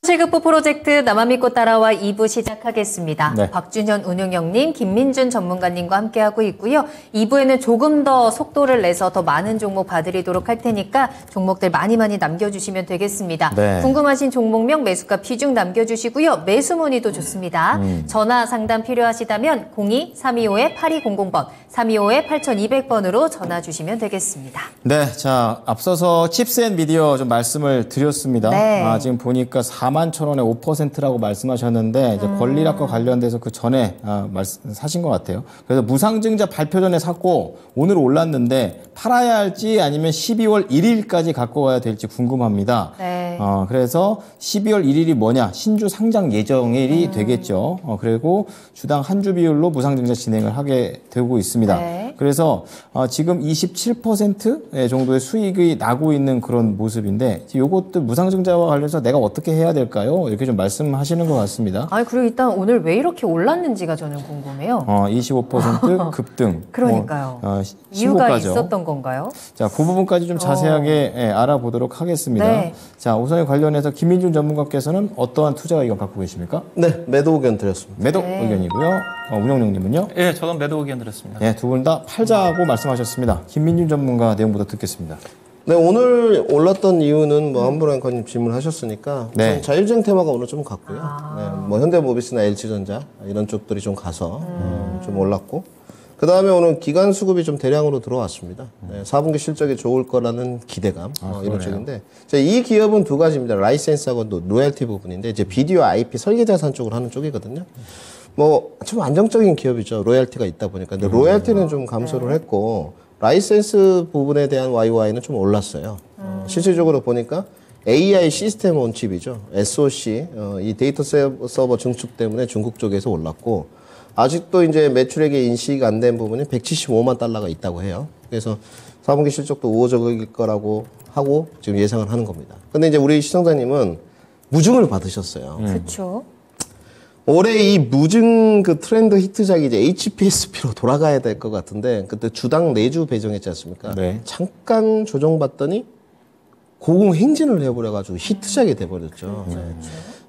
실급부 프로젝트 나만 믿고 따라와 2부 시작하겠습니다. 네. 박준현 운용형님, 김민준 전문가님과 함께하고 있고요. 2부에는 조금 더 속도를 내서 더 많은 종목 봐드리도록 할 테니까 종목들 많이 남겨주시면 되겠습니다. 네. 궁금하신 종목명, 매수가 비중 남겨주시고요. 매수 문의도 좋습니다. 전화 상담 필요하시다면 02-325-8200번, 325-8200번으로 전화 주시면 되겠습니다. 네, 자 앞서서 칩스앤미디어 좀 말씀을 드렸습니다. 네. 지금 보니까 41,000원에 5%라고 말씀하셨는데 이제 권리락과 관련돼서 그 전에 사신 것 같아요. 그래서 무상증자 발표 전에 샀고 오늘 올랐는데 팔아야 할지 아니면 12월 1일까지 갖고 와야 될지 궁금합니다. 네. 그래서 12월 1일이 뭐냐? 신주 상장 예정일이 되겠죠. 그리고 주당 한 주 비율로 무상증자 진행을 하게 되고 있습니다. 네. 그래서 지금 27% 정도의 수익이 나고 있는 그런 모습인데 이것도 무상증자와 관련해서 내가 어떻게 해야 될까요? 이렇게 좀 말씀하시는 것 같습니다. 그리고 일단 오늘 왜 이렇게 올랐는지가 저는 궁금해요. 25% 급등. 그러니까요. 이유가 있었던 건가요? 자, 그 부분까지 좀 자세하게 알아보도록 하겠습니다. 네. 자, 우선 관련해서 김민준 전문가께서는 어떠한 투자 의견 갖고 계십니까? 네, 매도 의견 드렸습니다. 매도 의견이고요. 운영령님은요? 예, 저는 매도 의견 드렸습니다. 네, 두 분 다 팔자고 말씀하셨습니다. 김민준 전문가 내용부터 듣겠습니다. 네, 오늘 올랐던 이유는 뭐 한분 앵커님 질문하셨으니까 네. 자율주행 테마가 오늘 좀 갔고요. 네, 뭐 현대모비스나 LG전자 이런 쪽들이 좀 가서 좀 올랐고 그 다음에 오늘 기관 수급이 좀 대량으로 들어왔습니다. 네, 4분기 실적이 좋을 거라는 기대감 이런 쪽인데 이 기업은 두 가지입니다. 라이센스하고 또 로열티 부분인데 이제 비디오 IP 설계자산 쪽으로 하는 쪽이거든요. 뭐 좀 안정적인 기업이죠. 로열티가 있다 보니까. 근데 로열티는 좀 감소를 했고 라이센스 부분에 대한 YY는 좀 올랐어요. 실질적으로 보니까 AI 시스템 온 칩이죠. SoC 이 데이터 서버 증축 때문에 중국 쪽에서 올랐고 아직도 이제 매출액의 인식 안 된 부분이 175만 달러가 있다고 해요. 그래서 4분기 실적도 우호적일 거라고 하고 지금 예상을 하는 겁니다. 근데 이제 우리 시청자님은 무증을 받으셨어요. 그렇죠. 올해 이 무증 그 트렌드 히트작이 이제 HPSP로 돌아가야 될 것 같은데 그때 주당 4주 배정했지 않습니까? 네. 잠깐 조정받더니 고공행진을 해버려가지고 히트작이 돼버렸죠.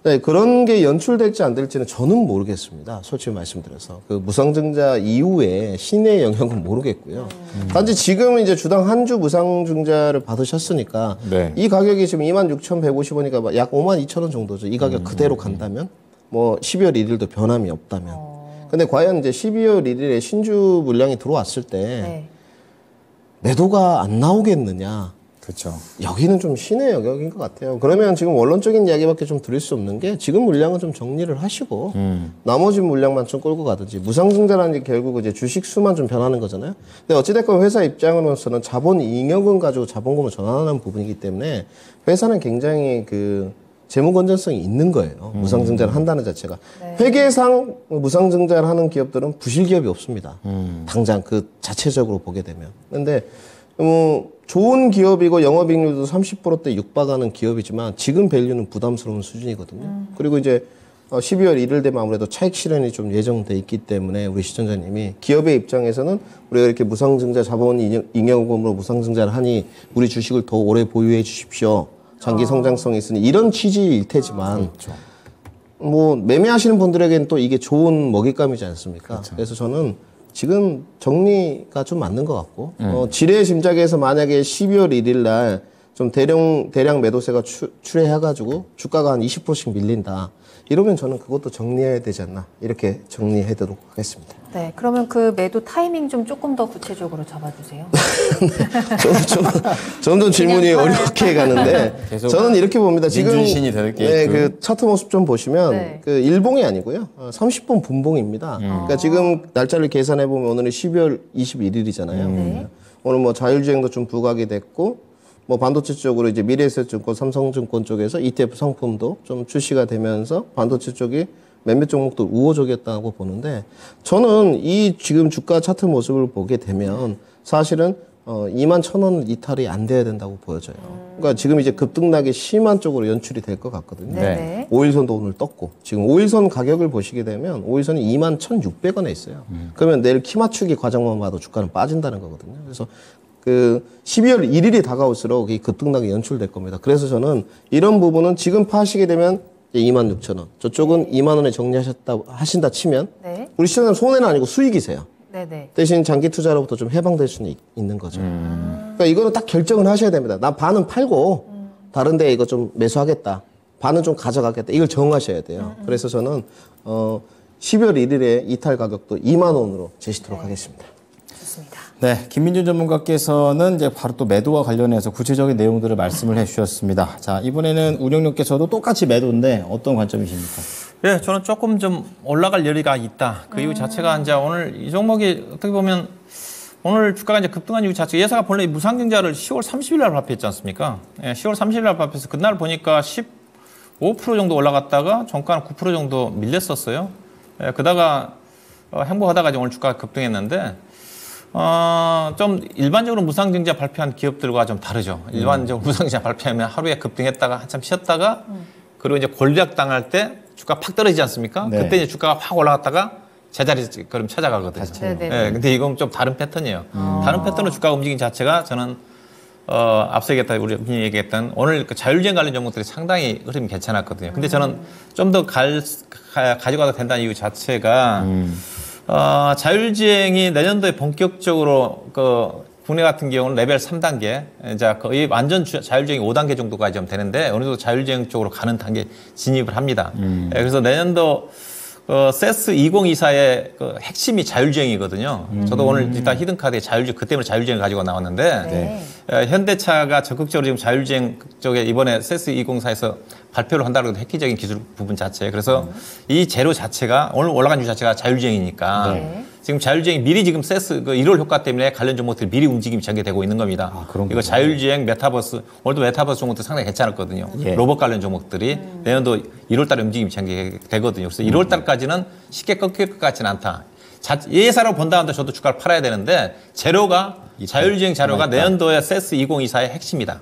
네, 그런 게 연출될지 안 될지는 저는 모르겠습니다. 솔직히 말씀드려서. 그 무상증자 이후에 시내 영역은 모르겠고요. 단지 지금 이제 주당 한 주 무상증자를 받으셨으니까 네. 이 가격이 지금 26,150원이니까 약 52,000원 정도죠. 이 가격 그대로 간다면. 뭐 12월 1일도 변함이 없다면. 근데 과연 이제 12월 1일에 신주 물량이 들어왔을 때 매도가 안 나오겠느냐. 그렇죠. 여기는 좀 신의 영역인 것 같아요. 그러면 지금 원론적인 이야기밖에 좀 드릴 수 없는 게 지금 물량은 좀 정리를 하시고 나머지 물량만 좀 끌고 가든지 무상증자라는 게 결국 이제 주식 수만 좀 변하는 거잖아요. 근데 어찌됐건 회사 입장으로서는 자본 잉여금 가지고 자본금을 전환하는 부분이기 때문에 회사는 굉장히 그 재무 건전성이 있는 거예요. 무상증자를 한다는 자체가. 네. 회계상 무상증자를 하는 기업들은 부실 기업이 없습니다. 당장 그 자체적으로 보게 되면. 근데 좋은 기업이고 영업이익률도 30%대 육박하는 기업이지만 지금 밸류는 부담스러운 수준이거든요. 그리고 이제 12월 1일 되면 아무래도 차익 실현이 좀 예정돼 있기 때문에 우리 시청자님이 기업의 입장에서는 우리가 이렇게 무상증자 자본 잉여금으로 무상증자를 하니 우리 주식을 더 오래 보유해 주십시오. 장기 성장성이 있으니 이런 취지일 테지만 그렇죠. 뭐 매매하시는 분들에게는 또 이게 좋은 먹잇감이지 않습니까? 그렇죠. 그래서 저는 지금 정리가 좀 맞는 것 같고 지뢰 짐작에서 만약에 12월 1일 날 좀 대량 매도세가 출회해가지고 주가가 한 20%씩 밀린다. 이러면 저는 그것도 정리해야 되지 않나 이렇게 정리해도록 하겠습니다. 네, 그러면 그 매도 타이밍 좀 조금 더 구체적으로 잡아주세요. 점점 질문이 어렵게 가는데 저는 이렇게 봅니다. 지금 민준신이 될게 네, 그 차트 모습 좀 보시면 네. 그 일봉이 아니고요. 30분 분봉입니다. 그러니까 지금 날짜를 계산해 보면 오늘은 12월 21일이잖아요. 네. 오늘 뭐 자율주행도 좀 부각이 됐고 뭐 반도체 쪽으로 이제 미래에셋증권, 삼성증권 쪽에서 ETF 상품도 좀 출시가 되면서 반도체 쪽이 몇몇 종목도 우호적이었다고 보는데 저는 이 지금 주가 차트 모습을 보게 되면 사실은 21,000원을 이탈이 안 돼야 된다고 보여져요. 그러니까 지금 이제 급등락이 심한 쪽으로 연출이 될 것 같거든요. 네. 5일선도 오늘 떴고 지금 5일선 가격을 보시게 되면 5일선이 21,600원에 있어요. 그러면 내일 키 맞추기 과정만 봐도 주가는 빠진다는 거거든요. 그래서 그 12월 1일이 다가올수록 이 급등락이 연출될 겁니다. 그래서 저는 이런 부분은 지금 파시게 되면 26,000원. 저쪽은 2만 원에 하신다 치면 네. 우리 시청자님 손해는 아니고 수익이세요. 네네. 대신 장기 투자로부터 좀 해방될 수는 있는 거죠. 그러니까 이거는 딱 결정을 하셔야 됩니다. 나 반은 팔고 다른 데 이거 좀 매수하겠다. 반은 좀 가져가겠다. 이걸 정하셔야 돼요. 그래서 저는 12월 1일에 이탈 가격도 2만 원으로 제시토록 하겠습니다. 좋습니다. 네, 김민준 전문가께서는 이제 바로 또 매도와 관련해서 구체적인 내용들을 말씀을 해주셨습니다. 자, 이번에는 운영료께서도 똑같이 매도인데 어떤 관점이십니까? 네, 저는 조금 좀 올라갈 여리가 있다. 그 이유 자체가 이제 오늘 이 종목이 어떻게 보면 오늘 주가가 이제 급등한 이유 자체 예사가 본래 무상증자를 10월 30일 날 발표했지 않습니까? 예, 10월 30일 날 발표해서 그날 보니까 15% 정도 올라갔다가 종가는 9% 정도 밀렸었어요. 예, 그다가 행보하다가 이제 오늘 주가가 급등했는데 좀 일반적으로 무상증자 발표한 기업들과 좀 다르죠. 일반적으로 무상증자 발표하면 하루에 급등했다가 한참 쉬었다가 그리고 이제 권력 당할 때 주가 팍 떨어지지 않습니까? 네. 그때 이제 주가가 확 올라갔다가 제자리 그럼 찾아가거든요. 네네. 예, 근데 이건 좀 다른 패턴이에요. 다른 패턴으로 주가 움직임 자체가 저는 앞서 얘기했다 우리 얘기했던 오늘 그 자율주행 관련 종목들이 상당히 흐름이 괜찮았거든요. 근데 저는 좀 더 가져가도 된다는 이유 자체가 자율주행이 내년도에 본격적으로 국내 같은 경우는 레벨 3단계, 이제 거의 완전 자율주행이 5단계 정도까지 좀 되는데 어느 정도 자율주행 쪽으로 가는 단계 진입을 합니다. 그래서 내년도 세스 2024의 핵심이 자율주행이거든요. 저도 오늘 일단 히든카드에 그 때문에 자율주행을 가지고 나왔는데 현대차가 적극적으로 지금 자율주행 쪽에 이번에 세스 2024에서 발표를 한다고 해도 획기적인 기술 부분 자체. 그래서 이 재료 자체가 오늘 올라간 주 자체가 자율주행이니까 지금 자율주행이 미리 지금 세스 1월 효과 때문에 관련 종목들이 미리 움직임이 전개되고 있는 겁니다. 이거 자율주행, 메타버스, 오늘도 메타버스 종목들 상당히 괜찮았거든요. 로봇 관련 종목들이 내년도 1월 달에 움직임이 전개되거든요. 그래서 1월 달까지는 쉽게 꺾일 것 같지는 않다. 예사로 본다는데 저도 주가를 팔아야 되는데 재료가 자율주행 자료가 내년도에 세스 2024의 핵심이다.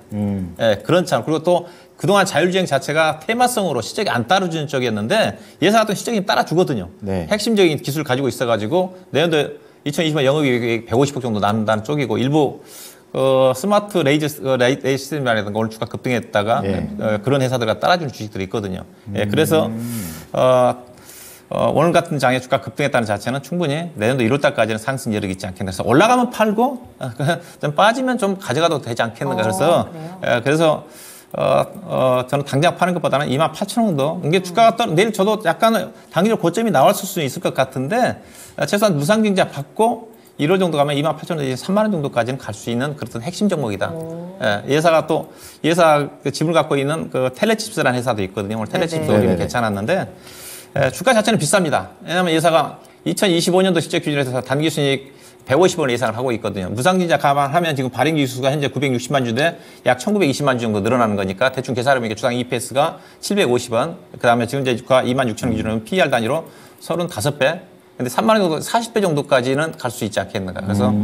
예, 그런 참. 그리고 또 그동안 자율주행 자체가 테마성으로 실적이 안 따라주는 쪽이었는데 예사 같은 시적이 따라주거든요. 네. 핵심적인 기술을 가지고 있어가지고 내년도에 2020년 영업이익이 150억 정도 남는다는 쪽이고 일부 스마트 레이저 시스템이라든가 오늘 주가 급등했다가 그런 회사들과 따라주는 주식들이 있거든요. 예, 그래서 오늘 같은 장에 주가 급등했다는 자체는 충분히 내년도 1월 달까지는 상승 여력이 있지 않겠나. 그래서 올라가면 팔고 좀 빠지면 좀 가져가도 되지 않겠는가. 그래서 저는 당장 파는 것보다는 28,000원 정도. 이게 주가가 내일 저도 약간 당일 고점이 나왔을 수 있을 것 같은데 최소한 무상증자 받고 1월 정도 가면 28,000원, 3만 원 정도까지는 갈 수 있는 그런 핵심 종목이다. 예사가 또 지분을 갖고 있는 그 텔레칩스라는 회사도 있거든요. 오늘 텔레칩스도 오히려 괜찮았는데 주가 자체는 비쌉니다. 왜냐하면 예사가 2025년도 실적 기준에서 단기 순이익 150원을 예상을 하고 있거든요. 무상증자 감안하면 지금 발행 기수가 현재 960만 주인데 약 1920만 주 정도 늘어나는 거니까 대충 계산하면 주당 EPS가 750원. 그 다음에 지금 이제 주가 26,000원 기준으로 PER 단위로 35배. 근데 3만 원 정도, 40배 정도까지는 갈 수 있지 않겠는가. 그래서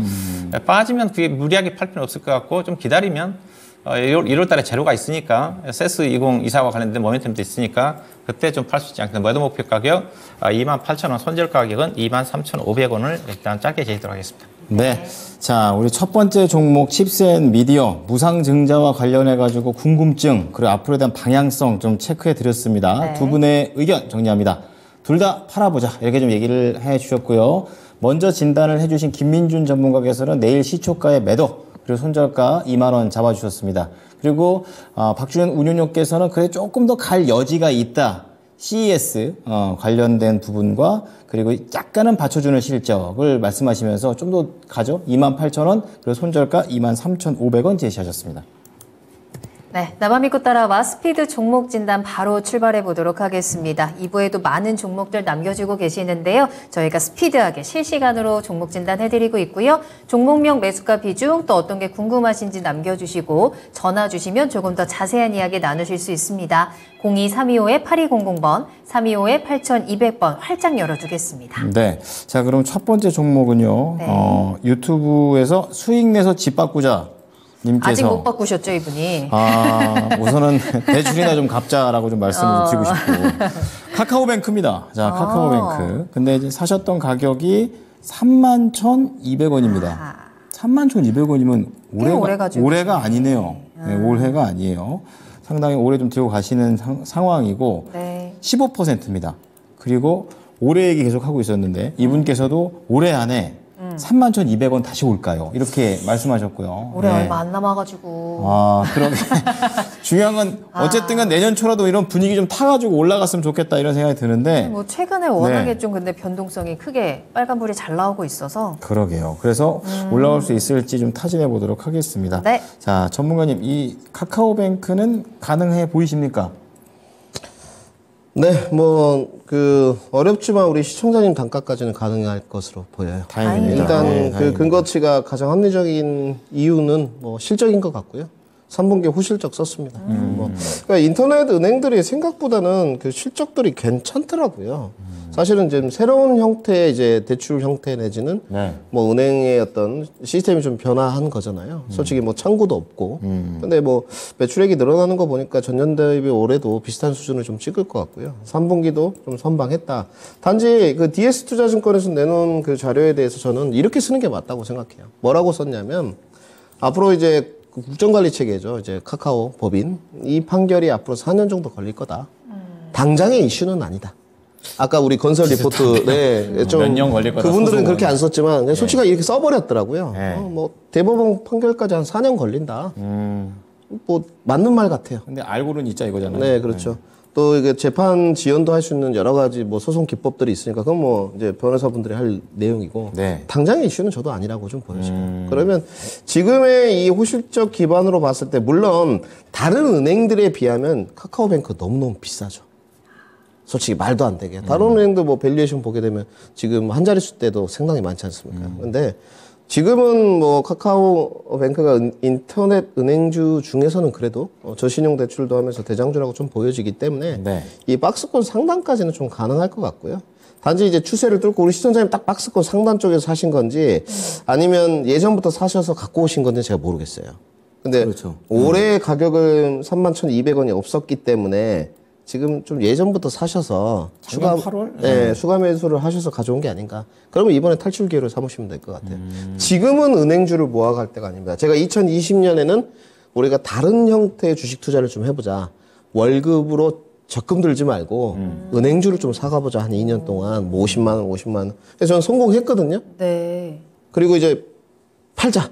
빠지면 그게 무리하게 팔 필요는 없을 것 같고 좀 기다리면 1월 달에 재료가 있으니까 세스 2024와 관련된 모멘텀도 있으니까 그때 좀 팔 수 있지 않겠나. 매도 목표 가격 28,000원, 손절 가격은 23,500원을 일단 짧게 제시하도록 하겠습니다. 네. 자, 우리 첫 번째 종목 칩스앤미디어 무상증자와 관련해가지고 궁금증 그리고 앞으로에 대한 방향성 좀 체크해 드렸습니다. 두 분의 의견 정리합니다. 둘 다 팔아보자 이렇게 좀 얘기를 해 주셨고요. 먼저 진단을 해주신 김민준 전문가께서는 내일 시초가의 매도 그리고 손절가 2만 원 잡아주셨습니다. 그리고 박주현 운용료께서는 그래 조금 더 갈 여지가 있다. CES 관련된 부분과 그리고 약간은 받쳐주는 실적을 말씀하시면서 좀 더 가죠. 28,000원 그리고 손절가 23,500원 제시하셨습니다. 네, 나만 믿고 따라와 스피드 종목 진단 바로 출발해 보도록 하겠습니다. 2부에도 많은 종목들 남겨주고 계시는데요. 저희가 스피드하게 실시간으로 종목 진단 해드리고 있고요. 종목명 매수가 비중 또 어떤 게 궁금하신지 남겨주시고 전화 주시면 조금 더 자세한 이야기 나누실 수 있습니다. 02-325-8200번, 325-8200번 활짝 열어두겠습니다. 네. 자, 그럼 첫 번째 종목은요. 유튜브에서 수익 내서 집 바꾸자. 님께서 아직 못 바꾸셨죠, 이분이? 우선은 대출이나 좀 갚자라고 좀 말씀을 좀 드리고 싶고. 카카오뱅크입니다. 자, 카카오뱅크. 근데 이제 사셨던 가격이 31,200원입니다. 31,200원이면 올해가 아니네요. 네, 올해가 아니에요. 상당히 오래 좀 들고 가시는 상황이고. 네. 15%입니다. 그리고 올해 얘기 계속 하고 있었는데 이분께서도 올해 안에 31,200원 다시 올까요? 이렇게 말씀하셨고요. 올해 네. 얼마 안 남아가지고. 아, 그러게. 중요한 건 어쨌든 간 내년 초라도 이런 분위기 좀 타가지고 올라갔으면 좋겠다 이런 생각이 드는데. 뭐 최근에 워낙에 네. 좀 근데 변동성이 크게 빨간불이 잘 나오고 있어서. 그러게요. 그래서 올라올 수 있을지 좀 타진해 보도록 하겠습니다. 네. 자, 전문가님, 이 카카오뱅크는 가능해 보이십니까? 네, 어렵지만 우리 시청자님 단가까지는 가능할 것으로 보여요. 다행입니다. 일단 네, 그 다행입니다. 근거치가 가장 합리적인 이유는 실적인 것 같고요. 3분기 후실적 썼습니다. 그러니까 인터넷 은행들이 생각보다는 그 실적들이 괜찮더라고요. 사실은 지금 새로운 형태의 이제 대출 형태 내지는 네. 은행의 어떤 시스템이 좀 변화한 거잖아요. 솔직히 창구도 없고. 근데 매출액이 늘어나는 거 보니까 전년 대비 올해도 비슷한 수준을 좀 찍을 것 같고요. 3분기도 좀 선방했다. 단지 그 DS투자증권에서 내놓은 그 자료에 대해서 저는 이렇게 쓰는 게 맞다고 생각해요. 뭐라고 썼냐면 앞으로 이제 국정관리 체계죠. 이제 카카오 법인 이 판결이 앞으로 4년 정도 걸릴 거다. 당장의 이슈는 아니다. 아까 우리 건설 리포트, 네, 좀 몇 년 걸릴 거다, 그분들은 소송은. 그렇게 안 썼지만 그냥 솔직하게 이렇게 써버렸더라고요. 네. 대법원 판결까지 한 4년 걸린다. 맞는 말 같아요. 근데 알고는 있자 이거잖아요. 네, 그렇죠. 또 이게 재판 지연도 할 수 있는 여러 가지 소송 기법들이 있으니까 그건 이제 변호사분들이 할 내용이고 네. 당장의 이슈는 저도 아니라고 좀 보여져요. 그러면 지금의 이 호실적 기반으로 봤을 때 물론 다른 은행들에 비하면 카카오뱅크 너무너무 비싸죠. 솔직히 말도 안 되게. 다른 은행도 밸류에이션 보게 되면 지금 한 자릿수 때도 상당히 많지 않습니까? 근데 지금은 카카오뱅크가 인터넷 은행주 중에서는 그래도 저신용 대출도 하면서 대장주라고 좀 보여지기 때문에 네. 이 박스권 상단까지는 좀 가능할 것 같고요. 단지 이제 추세를 뚫고 우리 시청자님 딱 박스권 상단 쪽에서 사신 건지 아니면 예전부터 사셔서 갖고 오신 건지 제가 모르겠어요. 근데 그렇죠. 올해 가격은 31,200원이 없었기 때문에 지금 좀 예전부터 사셔서 작년 8월? 네, 수가 매수를 하셔서 가져온 게 아닌가. 그러면 이번에 탈출 기회로 삼으시면 될 것 같아요. 지금은 은행주를 모아갈 때가 아닙니다. 제가 2020년에는 우리가 다른 형태의 주식 투자를 좀 해보자. 월급으로 적금 들지 말고 은행주를 좀 사가보자. 한 2년 동안 50만 원, 50만 원. 그래서 저는 성공했거든요. 네. 그리고 이제 팔자.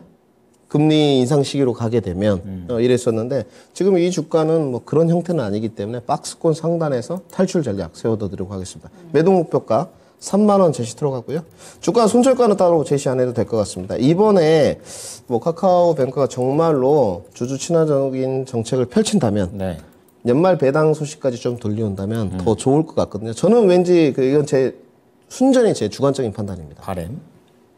금리 인상 시기로 가게 되면 이랬었는데 지금 이 주가는 그런 형태는 아니기 때문에 박스권 상단에서 탈출 전략 세워드리도록 하겠습니다. 매도 목표가 3만 원 제시 들어가고요. 주가 손절가는 따로 제시 안 해도 될 것 같습니다. 이번에 카카오뱅크가 정말로 주주 친화적인 정책을 펼친다면 네. 연말 배당 소식까지 좀 돌려온다면 더 좋을 것 같거든요. 저는 왠지 이건 순전히 제 주관적인 판단입니다. 바램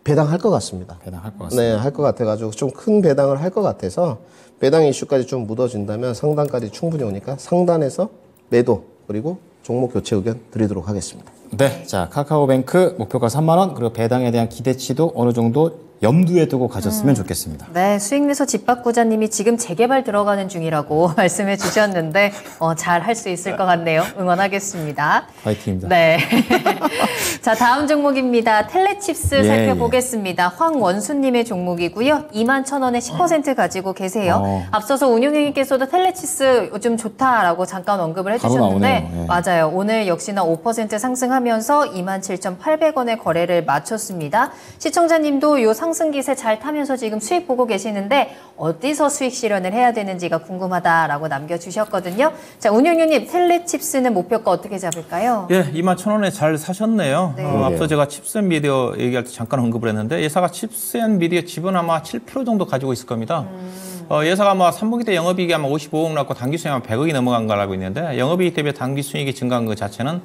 배당할 것 같습니다. 배당할 것 같습니다. 네, 할 것 같아가지고 좀 큰 배당을 할 것 같아서 배당 이슈까지 좀 묻어진다면 상단까지 충분히 오니까 상단에서 매도 그리고 종목 교체 의견 드리도록 하겠습니다. 네, 자 카카오뱅크 목표가 3만 원 그리고 배당에 대한 기대치도 어느 정도 염두에 두고 가셨으면 좋겠습니다. 네, 수익내서 집박구자님이 지금 재개발 들어가는 중이라고 말씀해 주셨는데 잘 할 수 있을 것 같네요. 응원하겠습니다. 화이팅입니다. 네. 자, 다음 종목입니다. 텔레칩스 예, 살펴보겠습니다. 황원수님의 종목이고요. 21,000원에 10% 가지고 계세요. 앞서서 운용위님께서도 텔레칩스 요즘 좋다라고 잠깐 언급을 바로 해주셨는데 나오네요. 예. 맞아요. 오늘 역시나 5% 상승하면서 27,800원에 거래를 마쳤습니다. 시청자님도 요 상승 기세 잘 타면서 지금 수익 보고 계시는데 어디서 수익 실현을 해야 되는지가 궁금하다라고 남겨주셨거든요. 자, 운용위님 텔레칩스는 목표가 어떻게 잡을까요? 예, 21,000원에 잘 사셨네요. 네. 앞서 제가 칩스앤미디어 얘기할 때 잠깐 언급을 했는데 예사가 칩스앤미디어 지분 아마 7% 정도 가지고 있을 겁니다. 예사가 아마 3분기 때 영업이익이 아마 55억 났고 당기순이익이 아마 100억이 넘어간 걸 알고 있는데 영업이익 대비 당기순이익이 증가한 것 자체는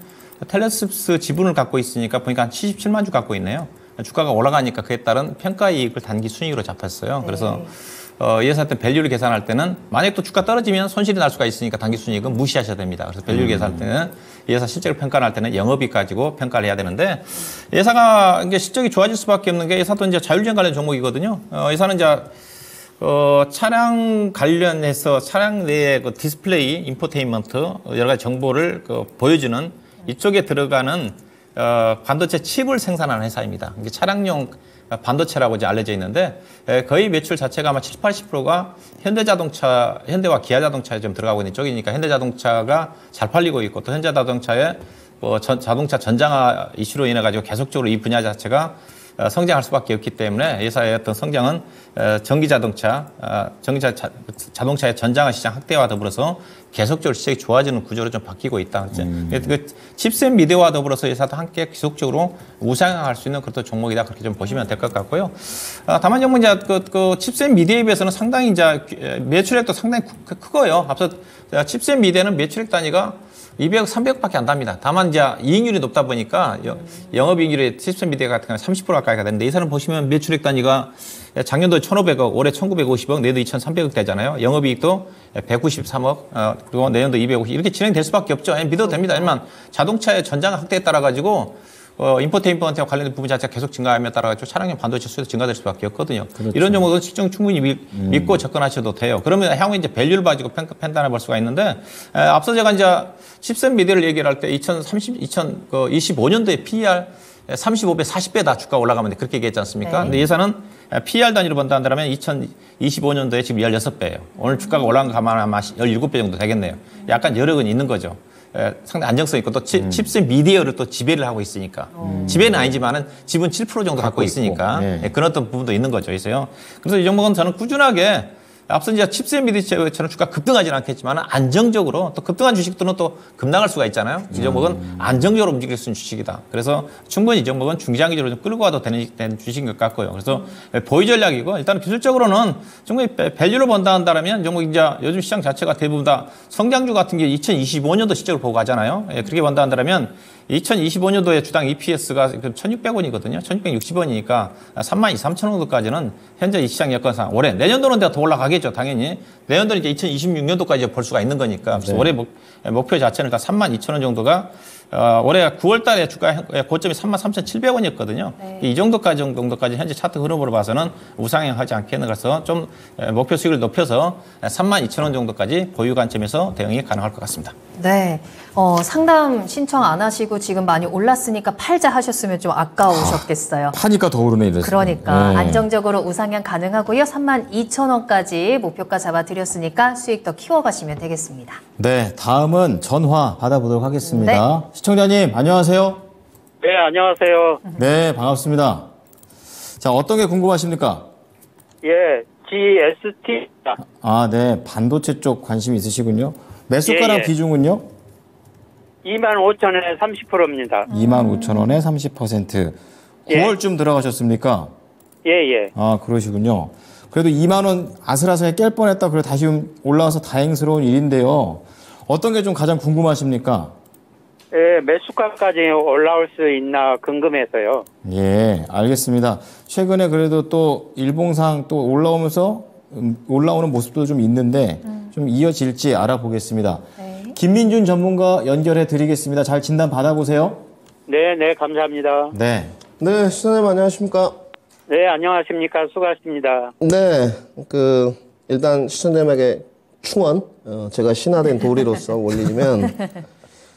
텔레칩스 지분을 갖고 있으니까 보니까 한 77만 주 갖고 있네요. 주가가 올라가니까 그에 따른 평가이익을 단기순이익으로 잡혔어요. 네. 그래서 예사 때 밸류를 계산할 때는 만약 또 주가 떨어지면 손실이 날 수가 있으니까 단기순이익은 무시하셔야 됩니다. 그래서 밸류 계산할 때는 예사 실적을 평가할 때는 영업이익 가지고 평가를 해야 되는데 예사가 이게 실적이 좋아질 수밖에 없는 게 예사도 이제 자율주행 관련 종목이거든요. 예사는 이제 차량 관련해서 차량 내의 그 디스플레이, 인포테인먼트 여러 가지 정보를 보여주는 이쪽에 들어가는 반도체 칩을 생산하는 회사입니다. 이게 차량용 반도체라고 이제 알려져 있는데 거의 매출 자체가 아마 70, 80%가 현대와 기아자동차에 좀 들어가고 있는 쪽이니까 현대자동차가 잘 팔리고 있고 또 현대자동차의 자동차 전장화 이슈로 인해 가지고 계속적으로 이 분야 자체가 성장할 수밖에 없기 때문에 회사의 어떤 성장은 자동차의 전장화 시장 확대와 더불어서 계속적으로 시장이 좋아지는 구조로 좀 바뀌고 있다. 그 칩셋 미디어와 더불어서 회사도 함께 계속적으로 우상향할 수 있는 그런 종목이다. 그렇게 좀 보시면 될 것 같고요. 다만 정부 이제 그 칩셋 미디어에 비해서는 상당히 이제 매출액도 상당히 크고요. 앞서 칩셋 미디어는 매출액 단위가 200억, 300억밖에 안 답니다. 다만 이제 이익률이 높다 보니까 영업이익률이 칩셋 미디어 같은 경우는 30% 가까이가 되는데 이 사람 보시면 매출액 단위가 작년도에 1,500억, 올해 1,950억, 내년도 2,300억 되잖아요. 영업이익도 193억, 그리고 내년도 250억 이렇게 진행될 수밖에 없죠. 믿어도 됩니다. 하지만 자동차의 전장 확대에 따라 가지고 인포테인먼트와 관련된 부분 자체가 계속 증가함에 따라 가지고 차량용 반도체 수요도 증가될 수밖에 없거든요. 그렇죠. 이런 종목은 시중 충분히 믿고 접근하셔도 돼요. 그러면 향후 이제 밸류를 가지고 판단해 볼 수가 있는데 앞서 제가 이제 칩셋 미디어를 얘기를 할 때 2025년도에 PER 35배, 40배 다 주가 올라가면 그렇게 얘기했지 않습니까? 네. 근데 예산은 PER 단위로 본다 한다면 2025년도에 지금 16배예요. 오늘 주가가 올라간 거 가면 아마 17배 정도 되겠네요. 약간 여력은 있는 거죠. 상당히 안정성 있고 또 칩셋 미디어를 또 지배를 하고 있으니까 지배는 아니지만은 지분 7% 정도 갖고 있으니까 네. 그런 어떤 부분도 있는 거죠. 그래서 이 종목은 저는 꾸준하게 앞서 이제 칩셋 미디어처럼 주가 급등하지는 않겠지만 안정적으로 또 급등한 주식들은 또 급락할 수가 있잖아요. 이 종목은 안정적으로 움직일 수 있는 주식이다. 그래서 충분히 이 종목은 중장기적으로 좀 끌고 가도 되는 주식인 것 같고요. 그래서 보유 전략이고 일단 기술적으로는 종목이 밸류로 본다 한다면 이 종목 이제 요즘 시장 자체가 대부분 다 성장주 같은 게 2025년도 시적으로 보고 가잖아요. 그렇게 본다 한다면 2025년도에 주당 EPS가 1,600원이거든요. 1,660원이니까 32,300원 정도까지는 현재 이 시장 여건상 올해 내년도는 더 올라가겠죠. 당연히. 내년도는 이제 2026년도까지 볼 수가 있는 거니까. 그래서 올해 목표 자체는 일단 32,000원 정도가 올해 9월 달에 주가 고점이 33,700원이었거든요. 네. 이 정도까지 현재 차트 흐름으로 봐서는 우상향하지 않겠는 그래서 좀 목표 수익을 높여서 32,000원 정도까지 보유 관점에서 대응이 가능할 것 같습니다. 네. 상담 신청 안 하시고 지금 많이 올랐으니까 팔자 하셨으면 좀 아까우셨겠어요. 파니까 더 오르네 이랬어요. 그러니까 네. 안정적으로 우상향 가능하고요. 32,000원까지 목표가 잡아드렸으니까 수익 더 키워가시면 되겠습니다. 네, 다음은 전화 받아보도록 하겠습니다. 시청자님 안녕하세요. 네, 안녕하세요. 네, 반갑습니다. 자, 어떤 게 궁금하십니까? 예, GST. 아, 네, 반도체 쪽 관심이 있으시군요. 매수가랑 예. 비중은요? 25,000원에 30%입니다. 25,000원에 30%. 예. 9월쯤 들어가셨습니까? 예, 예. 아, 그러시군요. 그래도 2만 원 아슬아슬하게 깰 뻔했다. 그래 다시 올라와서 다행스러운 일인데요. 어떤 게 좀 가장 궁금하십니까? 예, 매수가까지 올라올 수 있나 궁금해서요. 예, 알겠습니다. 최근에 그래도 또 일봉상 또 올라오면서 올라오는 모습도 좀 있는데 좀 이어질지 알아보겠습니다. 네. 김민준 전문가 연결해 드리겠습니다. 잘 진단 받아보세요. 네, 네, 감사합니다. 네. 네, 시청자님 안녕하십니까? 네, 안녕하십니까. 수고하십니다. 네, 일단 시청자님에게 충원, 제가 신화된 도리로서 올리면,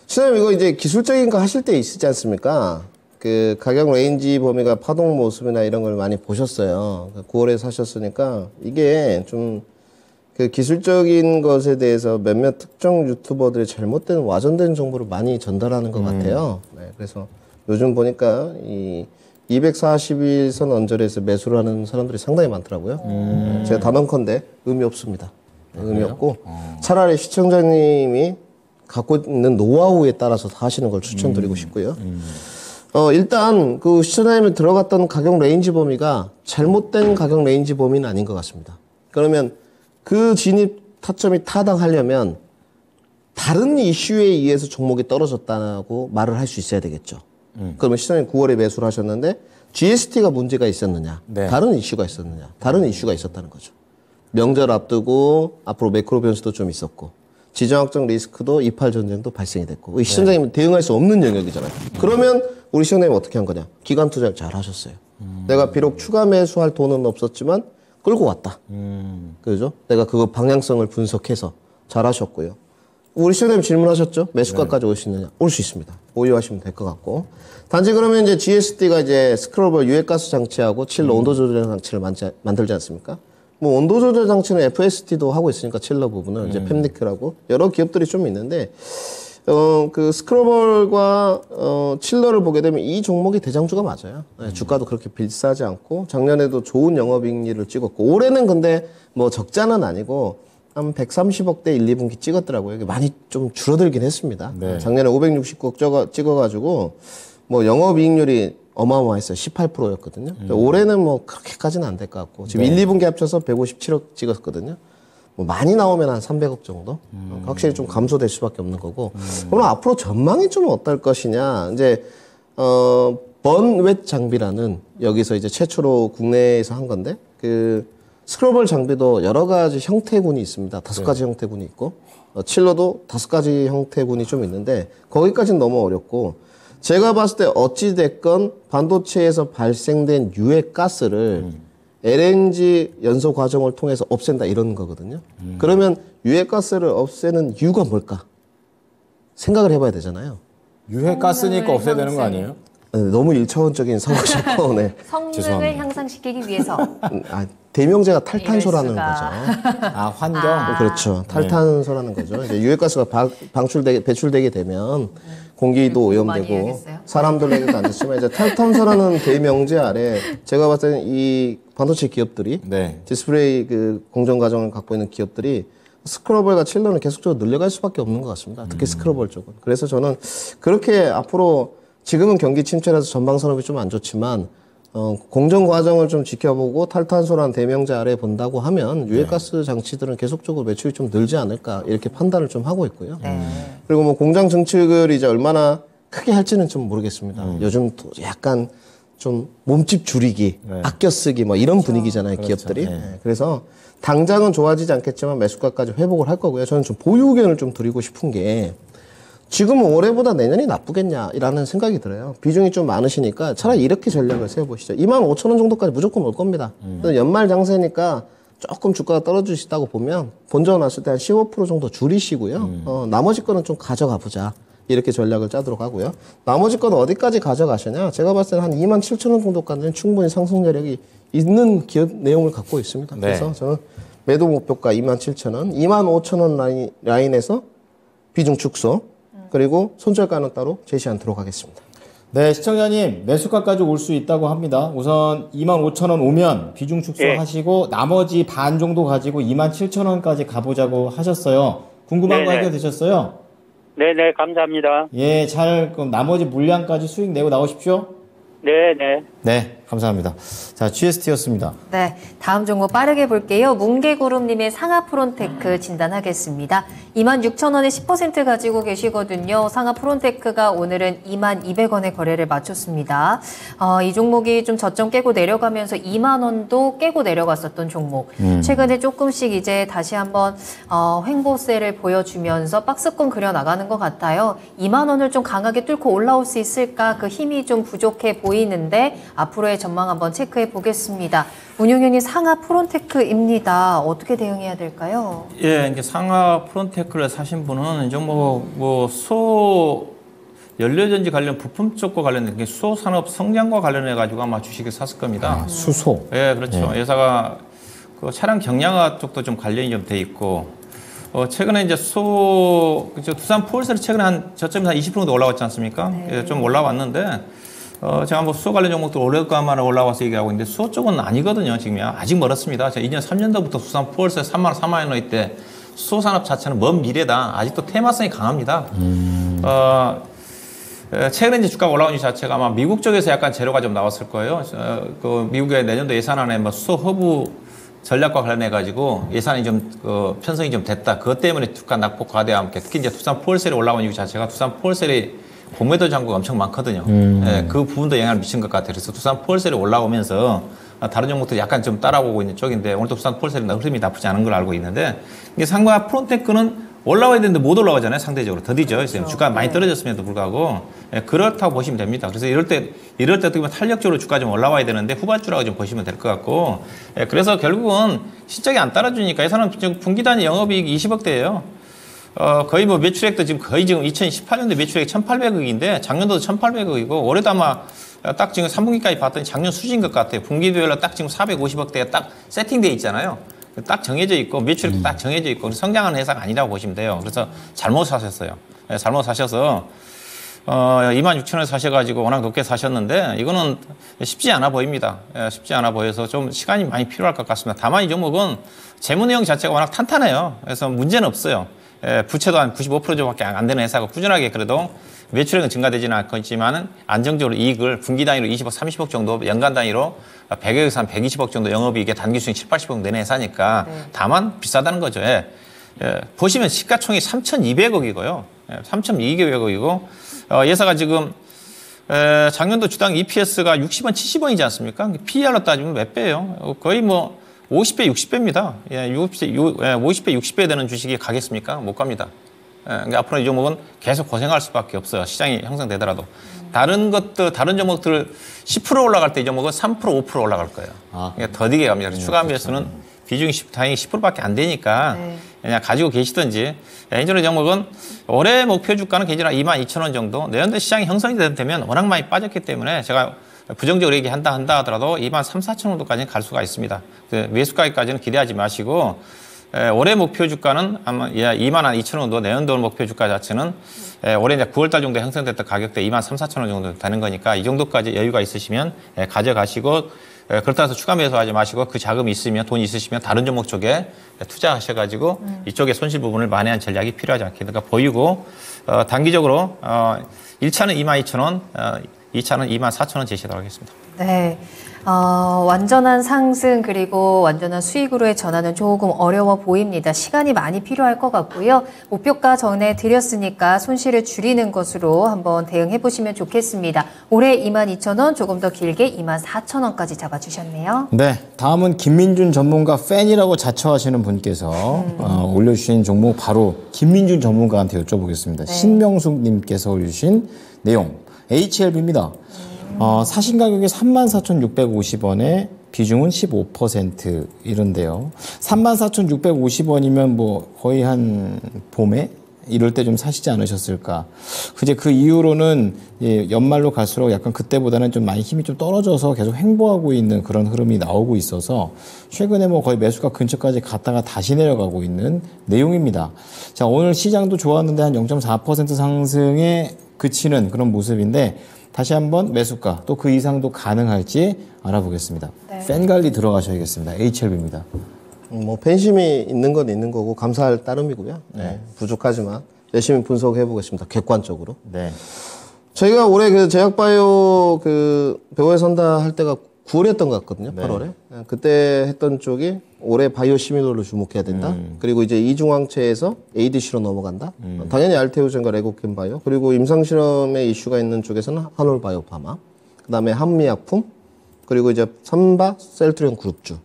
시청자님 이거 이제 기술적인 거 하실 때 있지 않습니까? 그 가격 레인지 범위가 파동 모습이나 이런 걸 많이 보셨어요. 9월에 사셨으니까 이게 좀 그 기술적인 것에 대해서 몇몇 특정 유튜버들이 잘못된 와전된 정보를 많이 전달하는 것 같아요. 네, 그래서 요즘 보니까 이 241선 언저리에서 매수를 하는 사람들이 상당히 많더라고요. 제가 단언컨대 의미 없습니다. 의미 없고 차라리 시청자님이 갖고 있는 노하우에 따라서 다 하시는 걸 추천드리고 싶고요. 일단 그 시청자님이 들어갔던 가격 레인지 범위가 잘못된 가격 레인지 범위는 아닌 것 같습니다. 그러면 그 진입 타점이 타당하려면 다른 이슈에 의해서 종목이 떨어졌다고 말을 할 수 있어야 되겠죠. 그러면 시장님 9월에 매수를 하셨는데 GST가 문제가 있었느냐? 네. 다른 이슈가 있었느냐? 다른 이슈가 있었다는 거죠. 명절 앞두고 앞으로 매크로 변수도 좀 있었고 지정학적 리스크도 이팔 전쟁도 발생이 됐고 우리 시장님은 대응할 수 없는 영역이잖아요. 그러면 우리 시장님은 어떻게 한 거냐? 기관 투자를 잘 하셨어요. 내가 비록 추가 매수할 돈은 없었지만 끌고 왔다. 그죠? 내가 그거 방향성을 분석해서 잘 하셨고요. 우리 시청자님 질문하셨죠? 매수가까지 올 수 있느냐? 올 수 있습니다. 보유하시면 될 것 같고. 단지 그러면 이제 GSD가 이제 스크롤볼 유해가스 장치하고 칠러 온도 조절 장치를 만들지 않습니까? 뭐 온도 조절 장치는 FST도 하고 있으니까 칠러 부분을 이제 팹리크라고 여러 기업들이 좀 있는데 그 스크롤볼과 칠러를 보게 되면 이 종목이 대장주가 맞아요. 네, 주가도 그렇게 비싸지 않고 작년에도 좋은 영업이익률을 찍었고 올해는 근데 뭐 적자는 아니고 한 130억대 1, 2분기 찍었더라고요. 이게 많이 좀 줄어들긴 했습니다. 네. 작년에 569억 찍어가지고 뭐 영업이익률이 어마어마했어요. 18%였거든요. 올해는 뭐 그렇게까지는 안 될 것 같고 지금 1, 2분기 합쳐서 157억 찍었거든요. 뭐 많이 나오면 한 300억 정도? 확실히 좀 감소될 수밖에 없는 거고. 그럼 앞으로 전망이 좀 어떨 것이냐. 이제, 번웨트 장비라는 여기서 이제 최초로 국내에서 한 건데, 그, 스크롤볼 장비도 여러 가지 형태군이 있습니다. 5가지 형태군이 있고, 칠러도 5가지 형태군이 좀 있는데, 거기까지는 너무 어렵고, 제가 봤을 때 어찌됐건 반도체에서 발생된 유해가스를 LNG 연소 과정을 통해서 없앤다 이런 거거든요. 그러면 유해가스를 없애는 이유가 뭘까? 생각을 해봐야 되잖아요. 유해가스니까 없애야 되는 거 아니에요? 네, 너무 일차원적인 상황이셨고, 네. 성능을 죄송합니다. 향상시키기 위해서. 대명제가 탈탄소라는 이럴 거죠. 수가. 아, 환경? 그렇죠. 탈탄소라는 거죠. 이제 유해가스가 배출되게 되면 공기도 많이 오염되고 해야겠어요? 사람들에게도 안 좋지만 이제 탈탄소라는 대명제 아래 제가 봤을 때는 이 반도체 기업들이 네. 디스플레이 그 공정 과정을 갖고 있는 기업들이 스크롤볼과 칠러는 계속적으로 늘려갈 수밖에 없는 것 같습니다. 특히 스크롤볼 쪽은. 그래서 저는 그렇게 앞으로 지금은 경기 침체라서 전방 산업이 좀 안 좋지만 공정 과정을 좀 지켜보고 탈탄소라는 대명제 아래 본다고 하면 유해가스 장치들은 계속적으로 매출이 좀 늘지 않을까 이렇게 판단을 좀 하고 있고요. 그리고 뭐 공장 증축을 이제 얼마나 크게 할지는 좀 모르겠습니다. 요즘 또 약간 좀 몸집 줄이기, 아껴 쓰기 뭐 이런 분위기잖아요, 기업들이. 네. 그래서 당장은 좋아지지 않겠지만 매수가까지 회복을 할 거고요. 저는 좀 보유 의견을 좀 드리고 싶은 게 지금은 올해보다 내년이 나쁘겠냐라는 생각이 들어요. 비중이 좀 많으시니까 차라리 이렇게 전략을 세워보시죠. 25,000원 정도까지 무조건 올 겁니다. 연말 장세니까 조금 주가가 떨어질 수 있다고 보면 본전 왔을 때 한 15% 정도 줄이시고요. 나머지 거는 좀 가져가 보자. 이렇게 전략을 짜도록 하고요. 나머지 거는 어디까지 가져가시냐? 제가 봤을 때는 한 27,000원 정도까지는 충분히 상승 여력이 있는 기업 내용을 갖고 있습니다. 네. 그래서 저는 매도 목표가 27,000원, 25,000원 라인에서 비중 축소, 그리고 손절가는 따로 제시 않도록 하겠습니다. 네, 시청자님, 매수가까지 올 수 있다고 합니다. 우선 25,000원 오면 비중 축소하시고 나머지 반 정도 가지고 27,000원까지 가보자고 하셨어요. 궁금한 거 네네. 해결되셨어요? 네네, 감사합니다. 예, 그럼 나머지 물량까지 수익 내고 나오십시오. 네네. 네, 감사합니다. 자, GST였습니다. 네, 다음 종목 빠르게 볼게요. 뭉게구름님의 상하 프론테크 진단하겠습니다. 26,000원에 10% 가지고 계시거든요. 상하 프론테크가 오늘은 22,200원에 거래를 마쳤습니다. 이 종목이 좀 저점 깨고 내려가면서 2만 원도 깨고 내려갔었던 종목. 최근에 조금씩 이제 다시 한번 횡보세를 보여주면서 박스권 그려 나가는 것 같아요. 2만 원을 좀 강하게 뚫고 올라올 수 있을까? 그 힘이 좀 부족해 보이는데 앞으로의 전망 한번 체크해 보겠습니다. 운용연이 상하 프론테크입니다. 어떻게 대응해야 될까요? 예, 이제 상하 프론테크를 사신 분은 이제 연료전지 관련 부품 쪽과 관련된 수소 산업 성장과 관련해 가지고 아마 주식을 샀을 겁니다. 아, 수소. 예, 그렇죠. 회사가 그 차량 경량화 쪽도 좀 관련이 좀 돼 있고, 최근에 이제 두산 포울셀이 최근에 저점에서 한 20% 정도 올라왔지 않습니까? 네. 예, 좀 올라왔는데, 제가 수소 관련 종목도 오랫동안 올라와서 얘기하고 있는데, 수소 쪽은 아니거든요, 지금이. 아직 멀었습니다. 제가 2년, 3년도부터 두산 포울셀 3만 원, 4만 원일 때 수소 산업 자체는 먼 미래다. 아직도 테마성이 강합니다. 최근에 이제 주가가 올라온 이유 자체가 아마 미국 쪽에서 약간 재료가 좀 나왔을 거예요. 그 미국의 내년도 예산안에 수소 허브 전략과 관련해가지고 예산이 좀, 편성이 좀 됐다. 그것 때문에 주가 낙폭 과대와 함께 특히 이제 두산 포울셀이 올라온 이유 자체가 두산 포울셀이 공매도 잔고가 엄청 많거든요. 예, 그 부분도 영향을 미친 것 같아요. 그래서 두산 포울셀이 올라오면서 다른 종목도 약간 좀 따라오고 있는 쪽인데 오늘도 두산 포울셀이 흐름이 나쁘지 않은 걸 알고 있는데 이게 상가 프론테크는 올라와야 되는데 못 올라가잖아요. 상대적으로 더디죠. 그렇죠. 주가가 많이 떨어졌음에도 불구하고 예, 그렇다고 보시면 됩니다. 그래서 이럴 때 어떻게 보면 탄력적으로 주가 좀 올라와야 되는데 후반주라고 좀 보시면 될 것 같고 그래서 결국은 실적이 안 따라주니까 예산은 분기단 영업이익 20억대예요. 거의 뭐 매출액도 지금 2018년도 매출액 1,800억인데 작년도도 1,800억이고 올해도 아마 딱 지금 3분기까지 봤더니 작년 수준인 것 같아요. 분기별로 딱 지금 450억대가 딱 세팅되어 있잖아요. 딱 정해져 있고 매출액도 딱 정해져 있고 성장하는 회사가 아니라고 보시면 돼요. 그래서 잘못 사셨어요. 잘못 사셔서 26,000원에 사셔가지고 워낙 높게 사셨는데 이거는 쉽지 않아 보입니다. 쉽지 않아 보여서 좀 시간이 많이 필요할 것 같습니다. 다만 이 종목은 재무 내용 자체가 워낙 탄탄해요. 그래서 문제는 없어요. 부채도 한 95%밖에 안 되는 회사가 꾸준하게 그래도 매출액은 증가되지는 않겠지만 안정적으로 이익을 분기 단위로 20억, 30억 정도 연간 단위로 100억에서 한 120억 정도 영업이익에 단기 수익 7, 80억 내는 회사니까 다만 비싸다는 거죠. 보시면 시가총액이 3,200억이고요. 3,200억이고 회사가 지금 작년도 주당 EPS가 60원, 70원이지 않습니까? PER로 따지면 몇 배예요? 거의 뭐 50배, 60배입니다. 50배, 60배 되는 주식이 가겠습니까? 못 갑니다. 그러니까 앞으로 이 종목은 계속 고생할 수밖에 없어요. 시장이 형성되더라도. 다른 종목들 10% 올라갈 때 이 종목은 3%, 5% 올라갈 거예요. 그러니까 더디게 갑니다. 추가 매수는 비중이 다행히 10%밖에 안 되니까 그냥 가지고 계시든지. 개인적으로 이 종목은 올해 목표 주가는 개인적으로 22,000원 정도. 내년도 시장이 형성이 되면 워낙 많이 빠졌기 때문에 제가 부정적으로 얘기한다 하더라도 23,000, 4,000원 정도까지는 갈 수가 있습니다. 매수가까지는 기대하지 마시고 올해 목표 주가는 아마 22,000원 정도, 내년도 목표 주가 자체는 올해 이제 9월달 정도에 형성됐던 가격대 23,000, 4,000원 정도 되는 거니까 이 정도까지 여유가 있으시면 가져가시고 그렇다고 해서 추가 매수하지 마시고 그 자금이 있으면 돈이 있으시면 다른 종목 쪽에 투자하셔가지고 이쪽에 손실 부분을 만회한 전략이 필요하지 않겠는가 보이고 단기적으로 1차는 22,000원, 2차는 24,000원 제시하도록 하겠습니다. 네. 완전한 상승 그리고 완전한 수익으로의 전환은 조금 어려워 보입니다. 시간이 많이 필요할 것 같고요. 목표가 전해드렸으니까 손실을 줄이는 것으로 한번 대응해 보시면 좋겠습니다. 올해 22,000원, 조금 더 길게 24,000원까지 잡아주셨네요. 네, 다음은 김민준 전문가 팬이라고 자처하시는 분께서 올려주신 종목 바로 김민준 전문가한테 여쭤보겠습니다. 신명숙 님께서 올려주신 내용 HLB입니다. 사신 가격이 34,650원에 비중은 15% 이런데요. 34,650원이면 뭐 거의 한 봄에 이럴 때 좀 사시지 않으셨을까. 이제 그 이후로는 연말로 갈수록 약간 그때보다는 좀 많이 힘이 좀 떨어져서 계속 횡보하고 있는 그런 흐름이 나오고 있어서 최근에 뭐 거의 매수가 근처까지 갔다가 다시 내려가고 있는 내용입니다. 자, 오늘 시장도 좋았는데 한 0.4% 상승에 그치는 그런 모습인데 다시 한번 매수가 또 그 이상도 가능할지 알아보겠습니다. 네. 팬 관리 들어가셔야겠습니다. HLB입니다. 뭐 팬심이 있는 건 있는 거고 감사할 따름이고요. 네. 부족하지만 열심히 분석해 보겠습니다. 객관적으로. 네. 저희가 올해 그 제약바이오 그 배우에 선다 할 때가 9월이었던 것 같거든요. 네. 8월에. 그때 했던 쪽이 올해 바이오 시밀러로 주목해야 된다. 그리고 이제 이중항체에서 ADC로 넘어간다. 당연히 알테오젠과 레고캠바이오. 그리고 임상실험에 이슈가 있는 쪽에서는 한올바이오파마. 그다음에 한미약품. 그리고 이제 삼바 셀트리온 그룹주.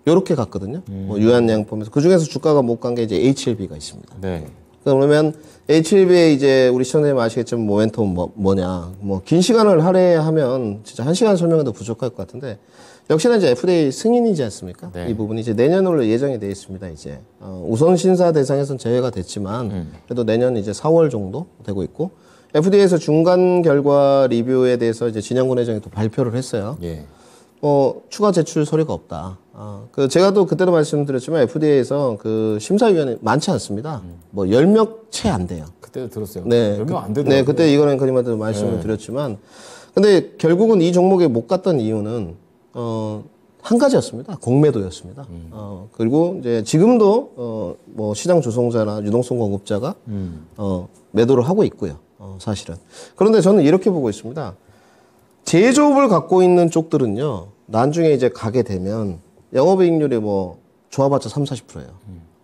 요렇게 갔거든요. 뭐 유한양품에서. 그중에서 주가가 못 간 게 이제 HLB가 있습니다. 네. 그러면 HLB에 이제 우리 시청자님 아시겠지만 모멘텀 뭐냐. 뭐 긴 시간을 할애하면 진짜 1시간 설명해도 부족할 것 같은데 역시나 이제 FDA 승인이지 않습니까? 네. 이 부분이 이제 내년으로 예정이 되어 있습니다. 이제 우선 신사 대상에서는 제외가 됐지만 그래도 내년 이제 4월 정도 되고 있고 FDA에서 중간 결과 리뷰에 대해서 이제 진양군 회장이 또 발표를 했어요. 예. 추가 제출 서류가 없다. 제가 또 그때도 말씀드렸지만 FDA에서 그 심사위원이 많지 않습니다. 뭐 10명 채 안 돼요. 그때도 들었어요. 네. 몇 명 안 되더라고요. 네, 그때 이거는 그님한테도 말씀을 드렸지만 근데 결국은 이 종목에 못 갔던 이유는 한 가지였습니다. 공매도였습니다. 그리고 이제 지금도 뭐 시장 조성자나 유동성 공급자가 매도를 하고 있고요. 사실은. 그런데 저는 이렇게 보고 있습니다. 제조업을 갖고 있는 쪽들은요. 나중에 이제 가게 되면 영업이익률이 뭐 좋아봤자 30-40%예요.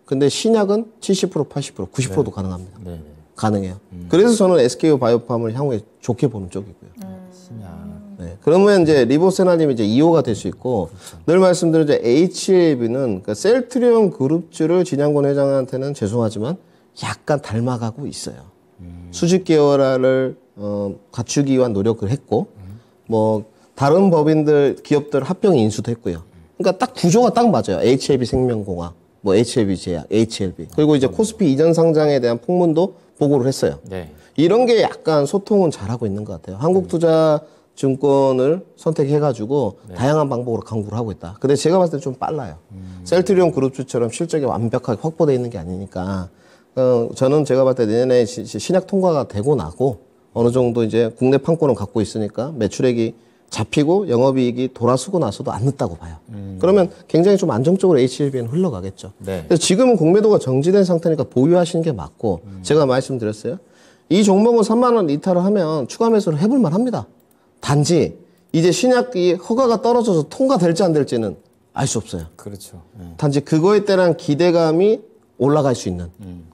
근데 신약은 70%, 80%, 90%도 가능합니다. 네. 가능해요. 그래서 저는 SKU 바이오팜을 향후에 좋게 보는 쪽이고요. 신약. 네. 그러면 이제 리보세나님이 이제 2호가 될 수 있고, 늘 말씀드린 이제 HLB는 그러니까 셀트리온 그룹주를 진양권 회장한테는 죄송하지만 약간 닮아가고 있어요. 수직 계열화를 갖추기 위한 노력을 했고, 뭐 다른 법인들 기업들 합병 인수도 했고요. 그러니까 딱 구조가 딱 맞아요. HLB 생명공학 뭐 HLB 제약, HLB. 그리고 이제 코스피 이전 상장에 대한 풍문도 보고를 했어요. 네. 이런 게 약간 소통은 잘하고 있는 것 같아요. 한국투자증권을 선택해가지고 다양한 방법으로 강구를 하고 있다. 근데 제가 봤을 때 좀 빨라요. 셀트리온 그룹주처럼 실적이 완벽하게 확보되어 있는 게 아니니까 저는 제가 봤을 때 내년에 신약 통과가 되고 나고 어느 정도 이제 국내 판권을 갖고 있으니까 매출액이 잡히고 영업이익이 돌아서고 나서도 안 늦다고 봐요. 그러면 굉장히 좀 안정적으로 HLB는 흘러가겠죠. 네. 그래서 지금은 공매도가 정지된 상태니까 보유하시는 게 맞고 제가 말씀드렸어요. 이 종목은 3만 원 이탈을 하면 추가 매수를 해볼 만합니다. 단지 이제 신약이 허가가 떨어져서 통과될지 안 될지는 알 수 없어요. 그렇죠. 네. 단지 그거에 대한 기대감이 올라갈 수 있는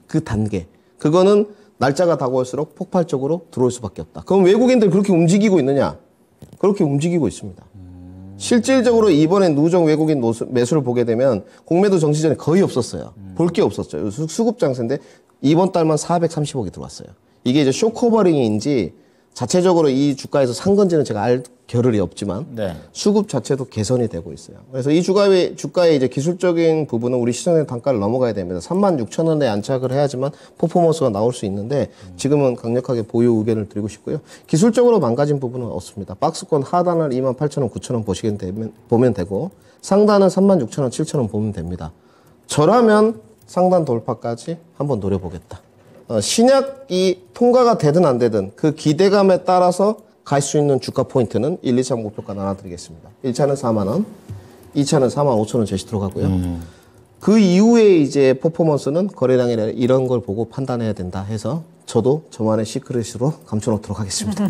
그 단계. 그거는 날짜가 다가올수록 폭발적으로 들어올 수밖에 없다. 그럼 외국인들 그렇게 움직이고 있느냐? 그렇게 움직이고 있습니다. 실질적으로 이번에 누적 외국인 매수를 보게 되면 공매도 정시 전에 거의 없었어요. 볼 게 없었죠. 수급 장세인데 이번 달만 430억이 들어왔어요. 이게 이제 쇼커버링인지 자체적으로 이 주가에서 산 건지는 제가 알 겨를이 없지만 네. 수급 자체도 개선이 되고 있어요. 그래서 이 주가의 이제 기술적인 부분은 우리 시장의 단가를 넘어가야 됩니다. 36,000원에 안착을 해야지만 퍼포먼스가 나올 수 있는데 지금은 강력하게 보유 의견을 드리고 싶고요. 기술적으로 망가진 부분은 없습니다. 박스권 하단을 28,000원, 9,000원 보면 되고 상단은 36,000원, 7,000원 보면 됩니다. 저라면 상단 돌파까지 한번 노려보겠다. 신약이 통과가 되든 안 되든 그 기대감에 따라서 갈 수 있는 주가 포인트는 1, 2차 목표가 나눠드리겠습니다. 1차는 4만 원, 2차는 4만 5천 원 제시 들어가고요. 그 이후에 이제 퍼포먼스는 거래량이나 이런 걸 보고 판단해야 된다 해서 저도 저만의 시크릿으로 감춰놓도록 하겠습니다.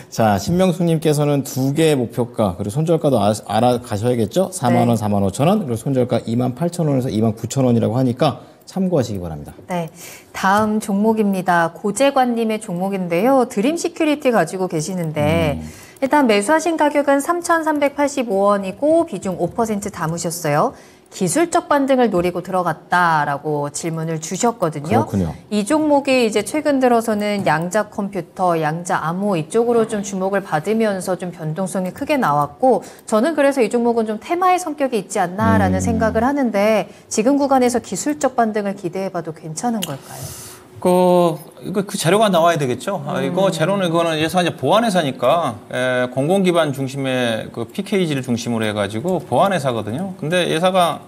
자, 신명수님께서는 두 개의 목표가, 그리고 손절가도 알아가셔야겠죠? 4만원, 4만 5천원, 그리고 손절가 28,000원에서 29,000원이라고 하니까 참고하시기 바랍니다. 네, 다음 종목입니다. 고재관님의 종목인데요. 드림 시큐리티 가지고 계시는데 일단 매수하신 가격은 3,385원이고 비중 5% 담으셨어요. 기술적 반등을 노리고 들어갔다라고 질문을 주셨거든요. 그렇군요. 이 종목이 이제 최근 들어서는 양자 컴퓨터, 양자 암호 이쪽으로 좀 주목을 받으면서 좀 변동성이 크게 나왔고 저는 그래서 이 종목은 좀 테마의 성격이 있지 않나라는 생각을 하는데 지금 구간에서 기술적 반등을 기대해봐도 괜찮은 걸까요? 이거 그 재료가 나와야 되겠죠. 이거 재료는 이거는 예산 이제 보안회사니까 공공 기반 중심의 그 PKG를 중심으로 해가지고 보안회사거든요. 근데 예사가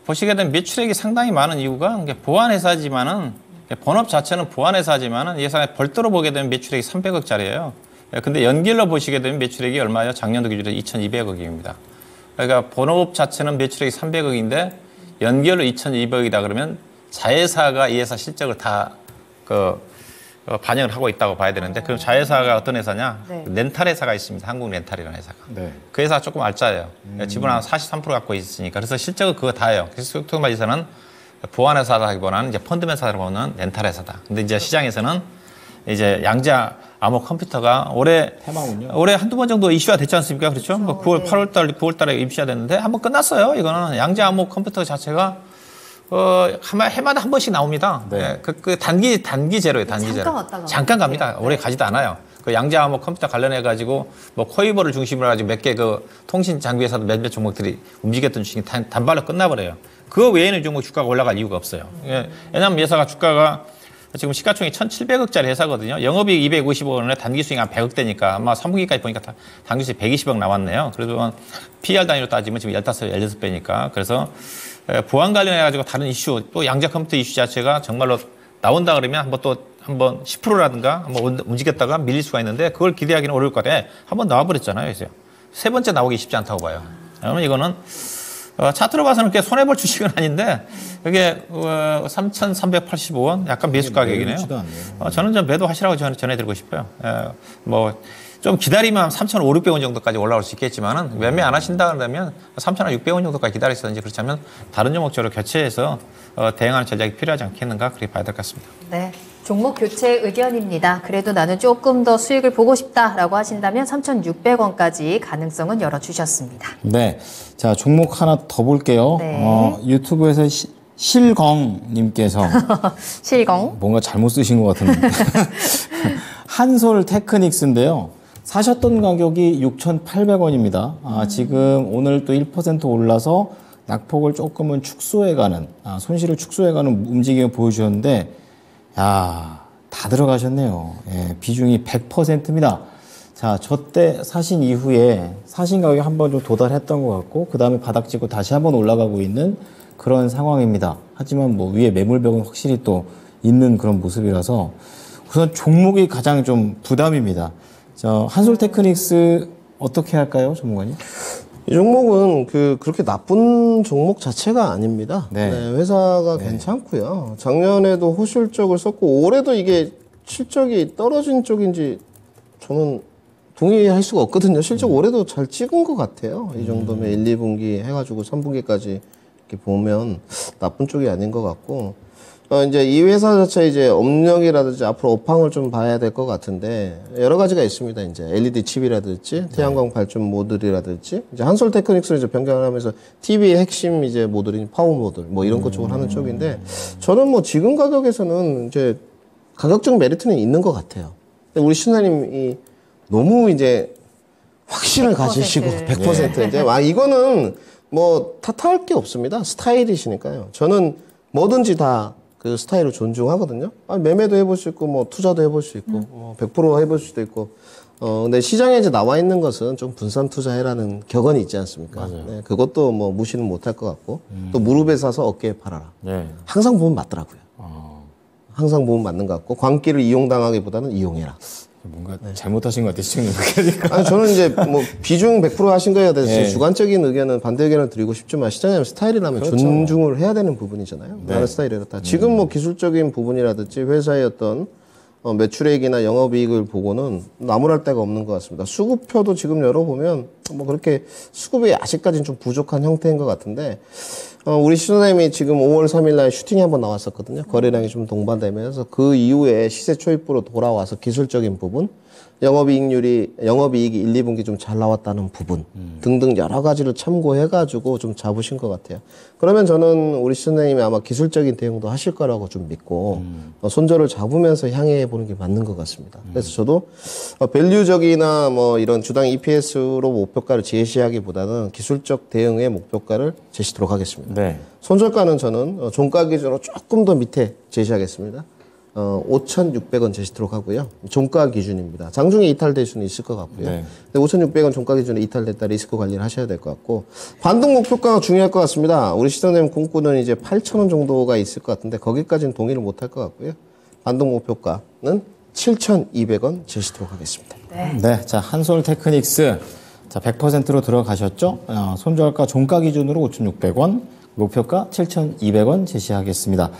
보시게 되면 매출액이 상당히 많은 이유가 보안회사지만은 본업 자체는 보안회사지만은 예산에 별도로 보게 되면 매출액이 300억짜리예요. 근데 연결로 보시게 되면 매출액이 얼마예요? 작년도 기준으로 2,200억입니다. 그러니까 본업 자체는 매출액이 300억인데 연결로 2,200억이다 그러면 자회사가 이 회사 실적을 다 반영을 하고 있다고 봐야 되는데 그럼 자회사가 어떤 회사냐? 네. 렌탈 회사가 있습니다. 한국 렌탈이라는 회사가. 네. 그 회사가 조금 알짜예요. 지분 한 43% 갖고 있으니까. 그래서 실적은 그거 다예요. 그래서 소통바지사는 보안회사라기보다는 이제 펀드 회사라고는 렌탈 회사다. 근데 이제 시장에서는 이제 양자 암호 컴퓨터가 올해 한두 번 정도 이슈가 됐지 않습니까? 그렇죠? 9월, 8월 9월 달에 이슈가 됐는데 한번 끝났어요. 이거는 양자 암호 컴퓨터 자체가 해마다 한 번씩 나옵니다. 네. 그 단기 제로예요, 단기 잠깐 제로. 왔다 잠깐 갑니다. 오래 가지도 않아요. 그 양자 암호 컴퓨터 관련해가지고 뭐 코이버를 중심으로 해가지고 몇 개 그 통신 장비 회사도 몇몇 종목들이 움직였던 주식이 단발로 끝나버려요. 그거 외에는 종목 주가가 올라갈 이유가 없어요. 왜냐하면 회사가 주가가 지금 시가총액 1,700억짜리 회사거든요. 영업이익 250억원에 단기 수익 한 100억대니까 아마 3분기까지 보니까 단기 수익 120억 나왔네요. 그래도 PER 단위로 따지면 지금 16배니까. 그래서 보안 관련해가지고 다른 이슈, 또 양자 컴퓨터 이슈 자체가 정말로 나온다 그러면 한번 10%라든가 한번 움직였다가 밀릴 수가 있는데 그걸 기대하기는 어려울 것 같아요. 한번 나와버렸잖아요. 그래서 세 번째 나오기 쉽지 않다고 봐요. 그러면 이거는 차트로 봐서는 꽤 손해볼 주식은 아닌데 이게 3,385원 약간 매수 가격이네요. 저는 좀 매도하시라고 전해드리고 싶어요. 좀 기다리면 3,500, 600원 정도까지 올라올 수 있겠지만은 매매 안 하신다 그러면 3,600원 정도까지 기다리시든지 그렇지 않으면 다른 종목처럼 교체해서 대응하는 전략이 필요하지 않겠는가 그렇게 봐야 될 것 같습니다. 네. 종목 교체 의견입니다. 그래도 나는 조금 더 수익을 보고 싶다라고 하신다면 3,600원까지 가능성은 열어주셨습니다. 네. 자, 종목 하나 더 볼게요. 네. 유튜브에서 실광님께서 실공. 뭔가 잘못 쓰신 것 같은데. 한솔 테크닉스인데요. 사셨던 가격이 6,800원입니다. 지금 오늘 또 1% 올라서 낙폭을 조금은 축소해가는, 손실을 축소해가는 움직임을 보여주셨는데, 야, 다 들어가셨네요. 예, 비중이 100%입니다. 자, 저때 사신 이후에 사신 가격이 한번 좀 도달했던 것 같고, 그 다음에 바닥 찍고 다시 한번 올라가고 있는 그런 상황입니다. 하지만 뭐 위에 매물벽은 확실히 또 있는 그런 모습이라서 우선 종목이 가장 좀 부담입니다. 자, 한솔테크닉스 어떻게 할까요, 전문가님? 이 종목은 그렇게 나쁜 종목 자체가 아닙니다. 네. 네, 회사가 괜찮고요. 작년에도 호실적을 썼고 올해도 이게 실적이 떨어진 쪽인지 저는 동의할 수가 없거든요. 실적 올해도 잘 찍은 것 같아요. 이 정도면 1, 2분기 해가지고 3분기까지 이렇게 보면 나쁜 쪽이 아닌 것 같고, 이제 이 회사 자체 이제 업력이라든지 앞으로 업황을 좀 봐야 될 것 같은데, 여러 가지가 있습니다. 이제 LED 칩이라든지 태양광 발전 모듈이라든지, 이제 한솔테크닉스를 이제 변경을 하면서 TV의 핵심 이제 모듈인 파워 모듈 뭐 이런 것 쪽을 하는 쪽인데, 저는 뭐 지금 가격에서는 이제 가격적 메리트는 있는 것 같아요. 근데 우리 신사님이 너무 이제 확신을 100%. 가지시고 100% 이제 이거는 뭐 탓할 게 없습니다. 스타일이시니까요. 저는 뭐든지 다 그 스타일을 존중하거든요. 매매도 해볼 수 있고 뭐 투자도 해볼 수 있고 100% 해볼 수도 있고. 근데 시장에 이제 나와 있는 것은 좀 분산 투자해라는 격언이 있지 않습니까? 네, 그것도 뭐 무시는 못할 것 같고, 또 무릎에 사서 어깨에 팔아라. 네. 항상 보면 맞더라고요. 항상 보면 맞는 것 같고, 광기를 이용당하기보다는 이용해라. 뭔가 잘못하신 것 같아요, 시청님. 그러니까. 아니, 저는 이제 뭐 비중 100% 하신 거에 대해서 네. 주관적인 의견은 반대 의견을 드리고 싶지만, 시장님 스타일이라면 그렇죠. 존중을 해야 되는 부분이잖아요. 나는 스타일이 이렇다. 지금 뭐 기술적인 부분이라든지 회사의 어떤 매출액이나 영업이익을 보고는 나무랄 데가 없는 것 같습니다. 수급표도 지금 열어보면 뭐 그렇게 수급이 아직까지는 좀 부족한 형태인 것 같은데, 우리 시소님이 지금 5월 3일 날 슈팅이 한번 나왔었거든요. 거래량이 좀 동반되면서 그 이후에 시세 초입부로 돌아와서 기술적인 부분, 영업이익이 1, 2분기 좀 잘 나왔다는 부분 등등 여러 가지를 참고해가지고 좀 잡으신 것 같아요. 그러면 저는 우리 시소님이 아마 기술적인 대응도 하실 거라고 좀 믿고 손절을 잡으면서 향해 보는 게 맞는 것 같습니다. 그래서 저도 밸류적이나 뭐 이런 주당 EPS로 목표가를 제시하기보다는 기술적 대응의 목표가를 제시하도록 하겠습니다. 네. 손절가는 저는 종가 기준으로 조금 더 밑에 제시하겠습니다. 5,600원 제시토록 하고요. 종가 기준입니다. 장중에 이탈될 수는 있을 것 같고요. 네. 근데 5,600원 종가 기준에 이탈됐다 리스크 관리를 하셔야 될 것 같고, 반등 목표가가 중요할 것 같습니다. 우리 시장님 꿈꾸는 이제 8,000원 정도가 있을 것 같은데 거기까지는 동의를 못할 것 같고요. 반등 목표가는 7,200원 제시토록 하겠습니다. 네. 자, 한솔테크닉스. 자, 100%로 들어가셨죠? 손절가 종가 기준으로 5,600원, 목표가 7,200원 제시하겠습니다.